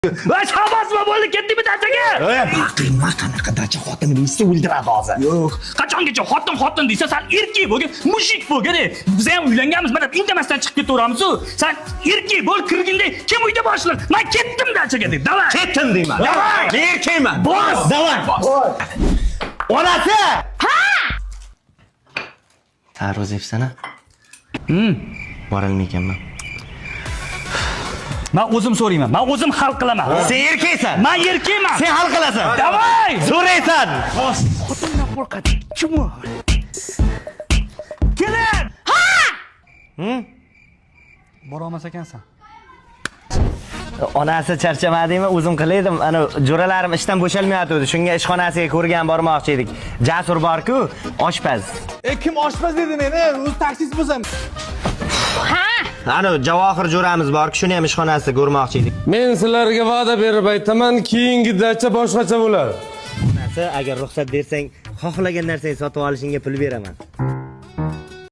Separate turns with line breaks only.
Va shabazma bo'ldi, ketdimi dachaga?
Qiymat qanaqa dacha xotin deysa o'ldiradi hozir.
Yo'q, qachongacha xotin desa, sen erkak bo'lgin, mushik bo'lgin. Biz ham uylanganmiz, mana indamasdan chiqib ketaveramiz-ku. Sen erkak bo'l, kirganda kim uyda boshliq? Men ketdim dachaga deb. Davay.
Ketdim deyman.
Davay.
Men erkakman.
Bos.
Davay. Onasi! Tarvuz yebsana. Borolmaykanman.
Men o'zim so'rayman. Men o'zim hal qilaman.
Sen erkaksan.
Men erkakman.
Sen hal qilasan.
Davay.
So'raysan.
Xotindan qo'rqadi. Kim u? Kelin. Bora olmas ekansan.
Onasi charchamadingmi? O'zim qilaydim. Ana jo'ralarim ishdan bo'shalmayotdi. Shunga ishxonasiga ko'rgan bormoqchi edik. Jasur bor-ku, oshpaz.
Kim oshpaz dedi meni? O'zi taksist bo'lsam.
Ana Javohir jo'ramiz bor-ku, shuni ham ishxonasida ko'rmoqchi edik.
Men sizlarga va'da berib aytaman, keyingi dacha boshqacha bo'ladi.
Onasi, agar ruxsat bersang, xohlagan narsangni sotib olishingga pul beraman.